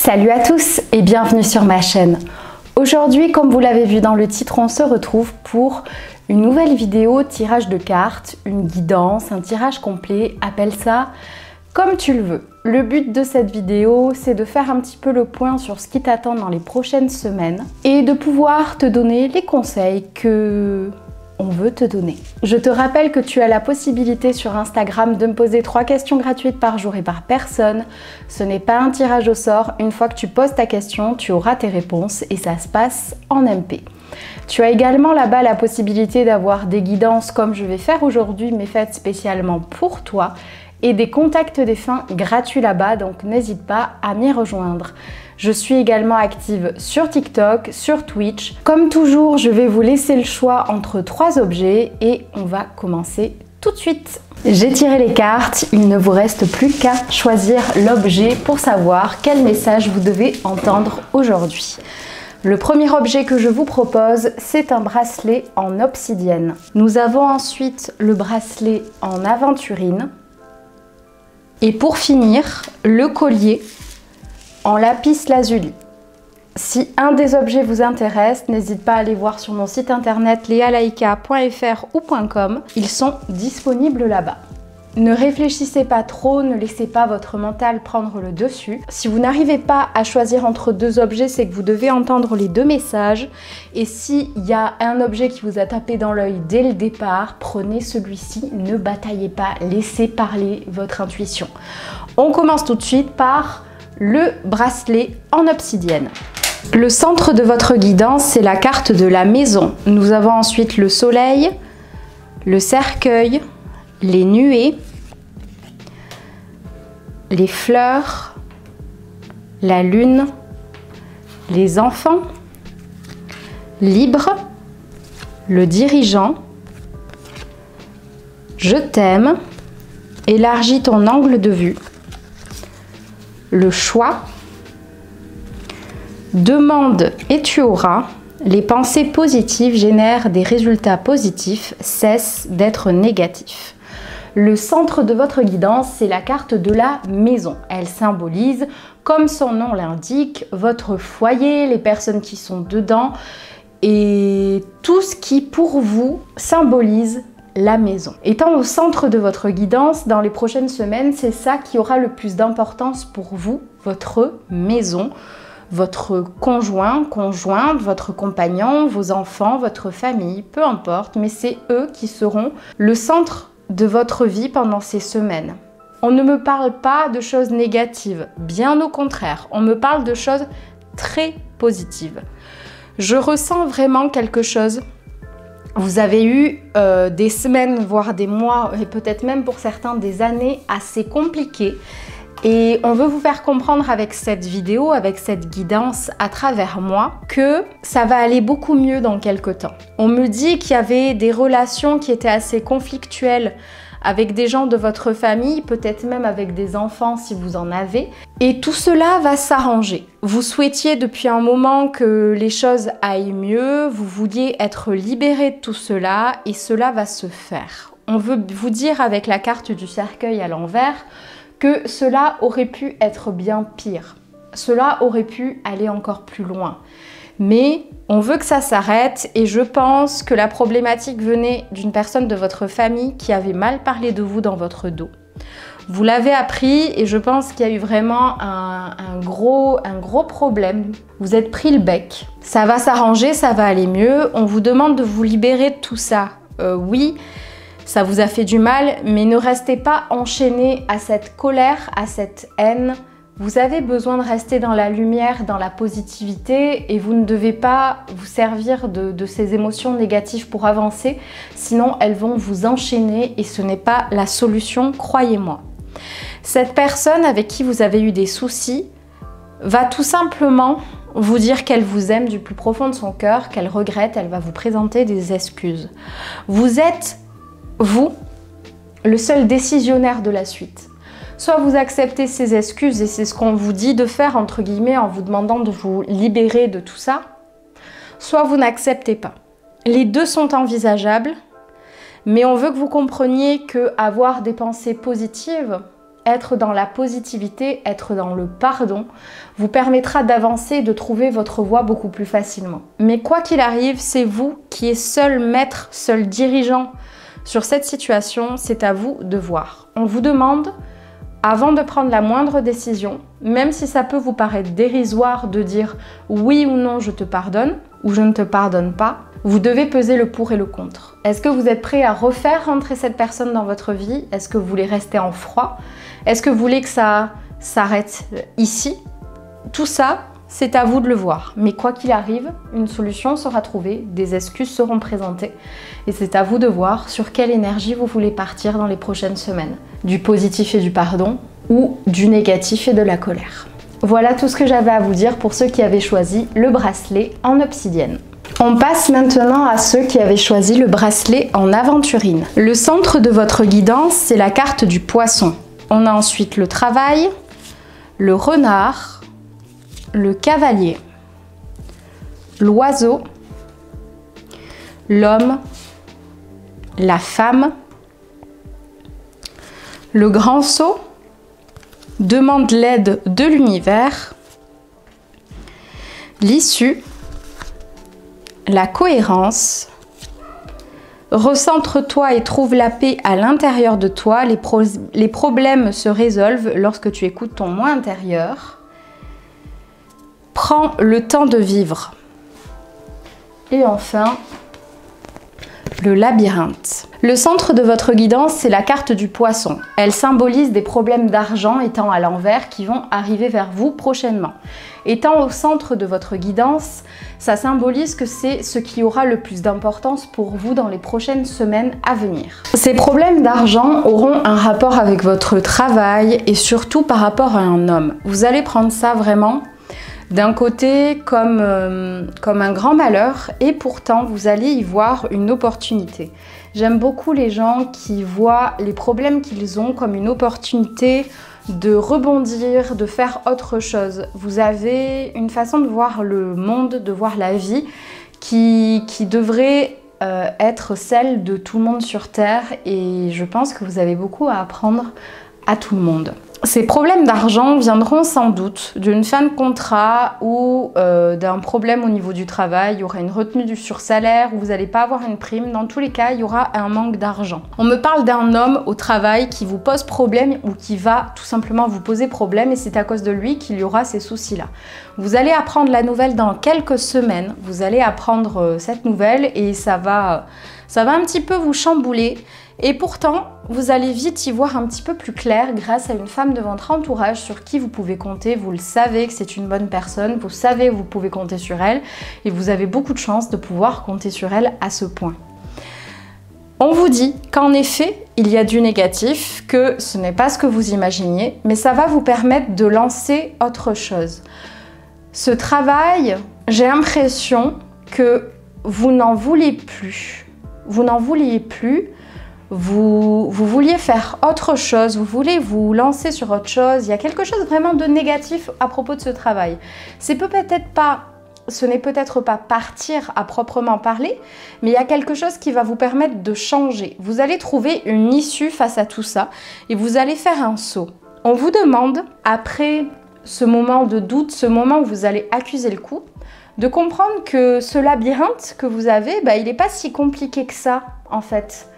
Salut à tous et bienvenue sur ma chaîne. Aujourd'hui, comme vous l'avez vu dans le titre, on se retrouve pour une nouvelle vidéo tirage de cartes, une guidance, un tirage complet, appelle ça comme tu le veux. Le but de cette vidéo, c'est de faire un petit peu le point sur ce qui t'attend dans les prochaines semaines et de pouvoir te donner les conseils que on veut te donner. Je te rappelle que tu as la possibilité sur Instagram de me poser 3 questions gratuites par jour et par personne. Ce n'est pas un tirage au sort. Une fois que tu poses ta question, tu auras tes réponses et ça se passe en MP. Tu as également là-bas la possibilité d'avoir des guidances comme je vais faire aujourd'hui, mais faites spécialement pour toi, et des contacts défunts gratuits là-bas, donc n'hésite pas à m'y rejoindre. Je suis également active sur TikTok, sur Twitch. Comme toujours, je vais vous laisser le choix entre 3 objets et on va commencer tout de suite. J'ai tiré les cartes, il ne vous reste plus qu'à choisir l'objet pour savoir quel message vous devez entendre aujourd'hui. Le premier objet que je vous propose, c'est un bracelet en obsidienne. Nous avons ensuite le bracelet en aventurine. Et pour finir, le collier en lapis lazuli. Si un des objets vous intéresse, n'hésite pas à aller voir sur mon site internet lealaika.fr ou .com. Ils sont disponibles là-bas. Ne réfléchissez pas trop, ne laissez pas votre mental prendre le dessus. Si vous n'arrivez pas à choisir entre 2 objets, c'est que vous devez entendre les 2 messages. Et s'il y a un objet qui vous a tapé dans l'œil dès le départ, prenez celui-ci, ne bataillez pas, laissez parler votre intuition. On commence tout de suite par le bracelet en obsidienne. Le centre de votre guidance, c'est la carte de la maison. Nous avons ensuite le soleil, le cercueil, les nuées, les fleurs, la lune, les enfants, libre, le dirigeant, je t'aime, élargis ton angle de vue, le choix, demande et tu auras, les pensées positives génèrent des résultats positifs, cesse d'être négatif. Le centre de votre guidance, c'est la carte de la maison. Elle symbolise, comme son nom l'indique, votre foyer, les personnes qui sont dedans et tout ce qui, pour vous, symbolise la maison. Étant au centre de votre guidance, dans les prochaines semaines, c'est ça qui aura le plus d'importance pour vous, votre maison, votre conjoint, conjointe, votre compagnon, vos enfants, votre famille, peu importe, mais c'est eux qui seront le centre de votre vie pendant ces semaines. On ne me parle pas de choses négatives, bien au contraire, on me parle de choses très positives. Je ressens vraiment quelque chose. Vous avez eu des semaines, voire des mois, et peut-être même pour certains des années assez compliquées. Et on veut vous faire comprendre avec cette vidéo, avec cette guidance à travers moi, que ça va aller beaucoup mieux dans quelques temps. On me dit qu'il y avait des relations qui étaient assez conflictuelles avec des gens de votre famille, peut-être même avec des enfants si vous en avez. Et tout cela va s'arranger. Vous souhaitiez depuis un moment que les choses aillent mieux, vous vouliez être libéré de tout cela et cela va se faire. On veut vous dire avec la carte du cercueil à l'envers que cela aurait pu être bien pire. Cela aurait pu aller encore plus loin. Mais on veut que ça s'arrête et je pense que la problématique venait d'une personne de votre famille qui avait mal parlé de vous dans votre dos. Vous l'avez appris et je pense qu'il y a eu vraiment un gros problème. Vous êtes pris le bec. Ça va s'arranger, ça va aller mieux. On vous demande de vous libérer de tout ça. Oui, ça vous a fait du mal, mais ne restez pas enchaîné à cette colère, à cette haine. Vous avez besoin de rester dans la lumière, dans la positivité et vous ne devez pas vous servir de ces émotions négatives pour avancer, sinon elles vont vous enchaîner et ce n'est pas la solution, croyez-moi. Cette personne avec qui vous avez eu des soucis va tout simplement vous dire qu'elle vous aime du plus profond de son cœur, qu'elle regrette, elle va vous présenter des excuses. Vous êtes vous, le seul décisionnaire de la suite. Soit vous acceptez ces excuses et c'est ce qu'on vous dit de faire entre guillemets en vous demandant de vous libérer de tout ça, soit vous n'acceptez pas. Les deux sont envisageables, mais on veut que vous compreniez que avoir des pensées positives, être dans la positivité, être dans le pardon, vous permettra d'avancer et de trouver votre voie beaucoup plus facilement. Mais quoi qu'il arrive, c'est vous qui êtes seul maître, seul dirigeant sur cette situation, c'est à vous de voir. On vous demande, avant de prendre la moindre décision, même si ça peut vous paraître dérisoire de dire oui ou non je te pardonne ou je ne te pardonne pas, vous devez peser le pour et le contre. Est-ce que vous êtes prêt à refaire rentrer cette personne dans votre vie? Est-ce que vous voulez rester en froid? Est-ce que vous voulez que ça s'arrête ici? Tout ça, c'est à vous de le voir. Mais quoi qu'il arrive, une solution sera trouvée, des excuses seront présentées et c'est à vous de voir sur quelle énergie vous voulez partir dans les prochaines semaines. Du positif et du pardon ou du négatif et de la colère. Voilà tout ce que j'avais à vous dire pour ceux qui avaient choisi le bracelet en obsidienne. On passe maintenant à ceux qui avaient choisi le bracelet en aventurine. Le centre de votre guidance, c'est la carte du poisson. On a ensuite le travail, le renard, le cavalier, l'oiseau, l'homme, la femme, le grand sceau, demande l'aide de l'univers, l'issue, la cohérence, recentre-toi et trouve la paix à l'intérieur de toi, les problèmes se résolvent lorsque tu écoutes ton moi intérieur, prends le temps de vivre. Et enfin, le labyrinthe. Le centre de votre guidance, c'est la carte du poisson. Elle symbolise des problèmes d'argent étant à l'envers qui vont arriver vers vous prochainement. Étant au centre de votre guidance, ça symbolise que c'est ce qui aura le plus d'importance pour vous dans les prochaines semaines à venir. Ces problèmes d'argent auront un rapport avec votre travail et surtout par rapport à un homme. Vous allez prendre ça vraiment d'un côté comme un grand malheur et pourtant vous allez y voir une opportunité. J'aime beaucoup les gens qui voient les problèmes qu'ils ont comme une opportunité de rebondir, de faire autre chose. Vous avez une façon de voir le monde, de voir la vie qui devrait être celle de tout le monde sur Terre et je pense que vous avez beaucoup à apprendre à tout le monde. Ces problèmes d'argent viendront sans doute d'une fin de contrat ou d'un problème au niveau du travail. Il y aura une retenue sur salaire ou vous n'allez pas avoir une prime. Dans tous les cas, il y aura un manque d'argent. On me parle d'un homme au travail qui vous pose problème ou qui va tout simplement vous poser problème et c'est à cause de lui qu'il y aura ces soucis-là. Vous allez apprendre la nouvelle dans quelques semaines. Vous allez apprendre cette nouvelle et ça va un petit peu vous chambouler. Et pourtant, vous allez vite y voir un petit peu plus clair grâce à une femme de votre entourage sur qui vous pouvez compter. Vous le savez que c'est une bonne personne, vous savez que vous pouvez compter sur elle et vous avez beaucoup de chance de pouvoir compter sur elle à ce point. On vous dit qu'en effet, il y a du négatif, que ce n'est pas ce que vous imaginiez, mais ça va vous permettre de lancer autre chose. Ce travail, j'ai l'impression que vous n'en vouliez plus. Vous n'en vouliez plus. Vous vouliez faire autre chose, vous voulez vous lancer sur autre chose. Il y a quelque chose vraiment de négatif à propos de ce travail. Ce n'est peut-être pas partir à proprement parler, mais il y a quelque chose qui va vous permettre de changer. Vous allez trouver une issue face à tout ça et vous allez faire un saut. On vous demande, après ce moment de doute, ce moment où vous allez accuser le coup, de comprendre que ce labyrinthe que vous avez, il n'est pas si compliqué que ça en fait.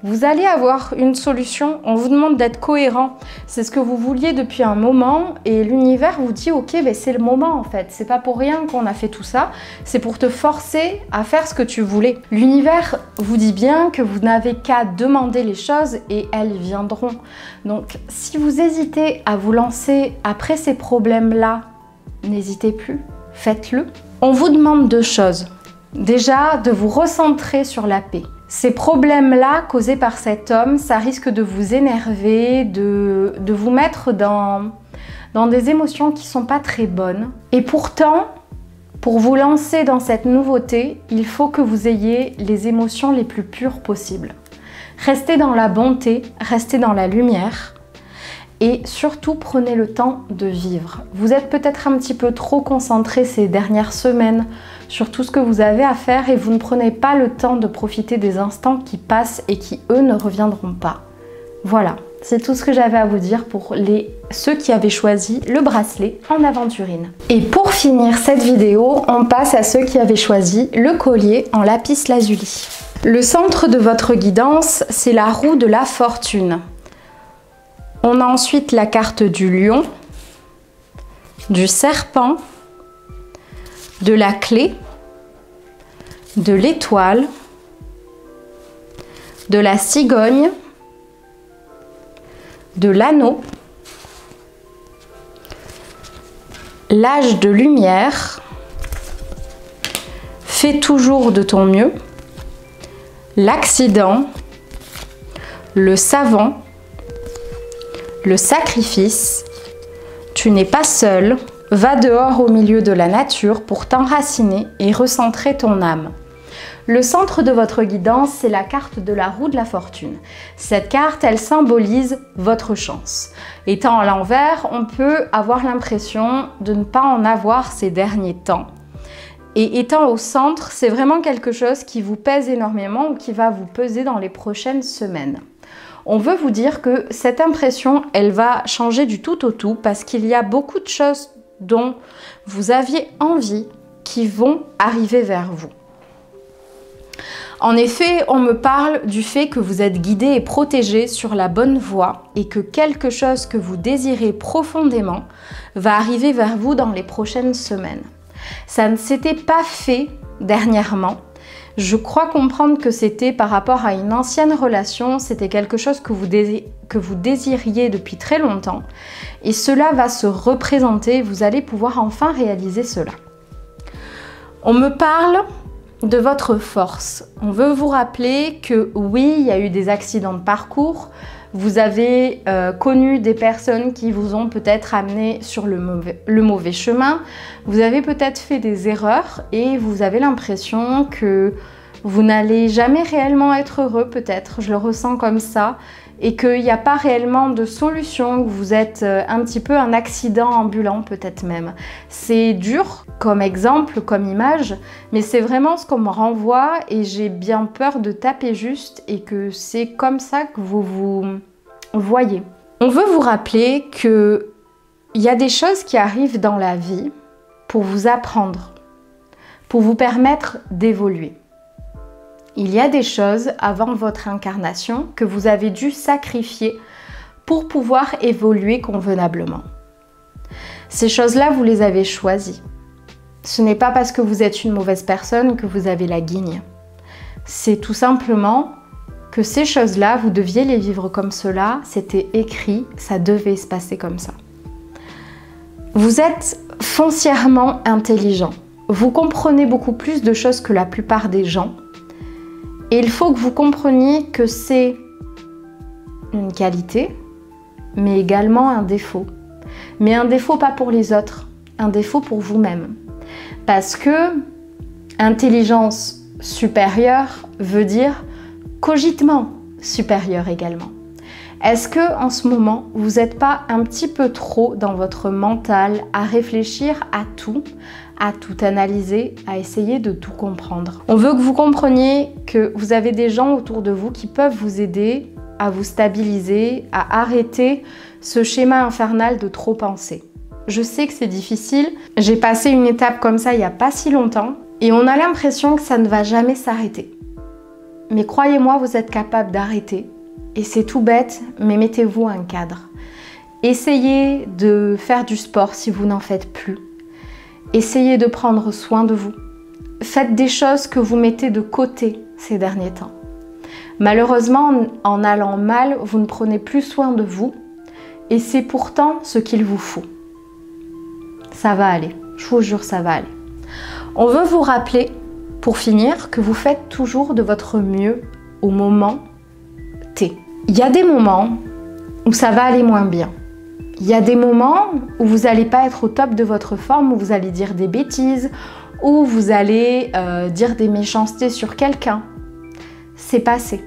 Vous allez avoir une solution, on vous demande d'être cohérent. C'est ce que vous vouliez depuis un moment et l'univers vous dit ok, c'est le moment en fait. C'est pas pour rien qu'on a fait tout ça, c'est pour te forcer à faire ce que tu voulais. L'univers vous dit bien que vous n'avez qu'à demander les choses et elles viendront. Donc si vous hésitez à vous lancer après ces problèmes-là, n'hésitez plus, faites-le. On vous demande deux choses. Déjà, de vous recentrer sur la paix. Ces problèmes-là causés par cet homme, ça risque de vous énerver, de vous mettre dans des émotions qui ne sont pas très bonnes. Et pourtant, pour vous lancer dans cette nouveauté, il faut que vous ayez les émotions les plus pures possibles. Restez dans la bonté, restez dans la lumière et surtout prenez le temps de vivre. Vous êtes peut-être un petit peu trop concentré ces dernières semaines sur tout ce que vous avez à faire et vous ne prenez pas le temps de profiter des instants qui passent et qui, eux, ne reviendront pas. Voilà, C'est tout ce que j'avais à vous dire pour ceux qui avaient choisi le bracelet en aventurine. Et pour finir cette vidéo, on passe à ceux qui avaient choisi le collier en lapis lazuli. Le centre de votre guidance, c'est la roue de la fortune. On a ensuite la carte du lion, du serpent, de la clé, de l'étoile, de la cigogne, de l'anneau, l'âge de lumière, fais toujours de ton mieux, l'accident, le savant, le sacrifice, tu n'es pas seul, va dehors au milieu de la nature pour t'enraciner et recentrer ton âme. Le centre de votre guidance, c'est la carte de la roue de la fortune. Cette carte, elle symbolise votre chance. Étant à l'envers, on peut avoir l'impression de ne pas en avoir ces derniers temps. Et étant au centre, c'est vraiment quelque chose qui vous pèse énormément ou qui va vous peser dans les prochaines semaines. On veut vous dire que cette impression, elle va changer du tout au tout parce qu'il y a beaucoup de choses dont vous aviez envie qui vont arriver vers vous. En effet, on me parle du fait que vous êtes guidé et protégé sur la bonne voie et que quelque chose que vous désirez profondément va arriver vers vous dans les prochaines semaines. Ça ne s'était pas fait dernièrement. Je crois comprendre que c'était par rapport à une ancienne relation, c'était quelque chose que vous désiriez depuis très longtemps et cela va se représenter, vous allez pouvoir enfin réaliser cela. On me parle de votre force. On veut vous rappeler que oui, il y a eu des accidents de parcours, vous avez connu des personnes qui vous ont peut-être amené sur le mauvais chemin, vous avez peut-être fait des erreurs et vous avez l'impression que vous n'allez jamais réellement être heureux peut-être, je le ressens comme ça, et qu'il n'y a pas réellement de solution, que vous êtes un petit peu un accident ambulant peut-être même. C'est dur comme exemple, comme image, mais c'est vraiment ce qu'on me renvoie et j'ai bien peur de taper juste et que c'est comme ça que vous vous voyez. On veut vous rappeler qu'il y a des choses qui arrivent dans la vie pour vous apprendre, pour vous permettre d'évoluer. Il y a des choses avant votre incarnation que vous avez dû sacrifier pour pouvoir évoluer convenablement. Ces choses-là, vous les avez choisies. Ce n'est pas parce que vous êtes une mauvaise personne que vous avez la guigne. C'est tout simplement que ces choses-là, vous deviez les vivre comme cela, c'était écrit, ça devait se passer comme ça. Vous êtes foncièrement intelligent. Vous comprenez beaucoup plus de choses que la plupart des gens. Et il faut que vous compreniez que c'est une qualité, mais également un défaut. Mais un défaut pas pour les autres, un défaut pour vous-même. Parce que intelligence supérieure veut dire cogitement supérieur également. Est-ce que en ce moment, vous n'êtes pas un petit peu trop dans votre mental à réfléchir à tout analyser, à essayer de tout comprendre? On veut que vous compreniez que vous avez des gens autour de vous qui peuvent vous aider à vous stabiliser, à arrêter ce schéma infernal de trop penser. Je sais que c'est difficile, j'ai passé une étape comme ça il n'y a pas si longtemps et on a l'impression que ça ne va jamais s'arrêter. Mais croyez-moi, vous êtes capable d'arrêter. Et c'est tout bête, mais mettez-vous un cadre. Essayez de faire du sport si vous n'en faites plus. Essayez de prendre soin de vous. Faites des choses que vous mettez de côté ces derniers temps. Malheureusement, en allant mal, vous ne prenez plus soin de vous. Et c'est pourtant ce qu'il vous faut. Ça va aller. Je vous jure, ça va aller. On veut vous rappeler, pour finir, que vous faites toujours de votre mieux au moment T. Il y a des moments où ça va aller moins bien. Il y a des moments où vous n'allez pas être au top de votre forme, où vous allez dire des bêtises, où vous allez dire des méchancetés sur quelqu'un. C'est passé.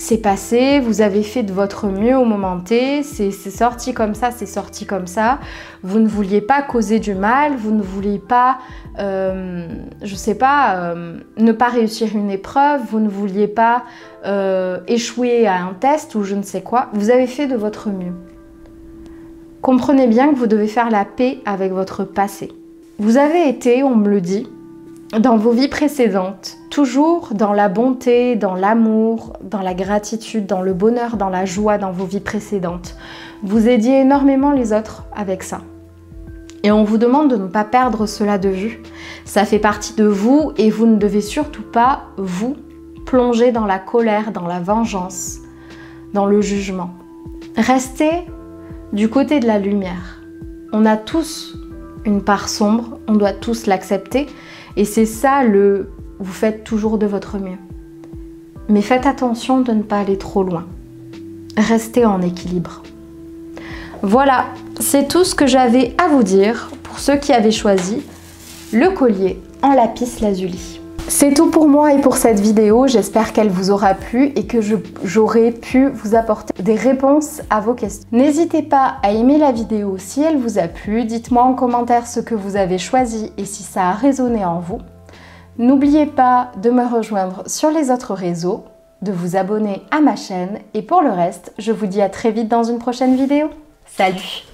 c'est passé, vous avez fait de votre mieux au moment T, c'est sorti comme ça, c'est sorti comme ça. Vous ne vouliez pas causer du mal, vous ne vouliez pas, je sais pas, ne pas réussir une épreuve, vous ne vouliez pas échouer à un test ou je ne sais quoi. Vous avez fait de votre mieux. Comprenez bien que vous devez faire la paix avec votre passé. Vous avez été, on me le dit, dans vos vies précédentes, toujours dans la bonté, dans l'amour, dans la gratitude, dans le bonheur, dans la joie dans vos vies précédentes. Vous aidiez énormément les autres avec ça. Et on vous demande de ne pas perdre cela de vue. Ça fait partie de vous et vous ne devez surtout pas, vous, plonger dans la colère, dans la vengeance, dans le jugement. Restez du côté de la lumière. On a tous une part sombre, on doit tous l'accepter. Et c'est ça vous faites toujours de votre mieux. Mais faites attention de ne pas aller trop loin. Restez en équilibre. Voilà, c'est tout ce que j'avais à vous dire pour ceux qui avaient choisi le collier en lapis lazuli. C'est tout pour moi et pour cette vidéo, j'espère qu'elle vous aura plu et que j'aurai pu vous apporter des réponses à vos questions. N'hésitez pas à aimer la vidéo si elle vous a plu, dites-moi en commentaire ce que vous avez choisi et si ça a résonné en vous. N'oubliez pas de me rejoindre sur les autres réseaux, de vous abonner à ma chaîne et pour le reste, je vous dis à très vite dans une prochaine vidéo. Salut!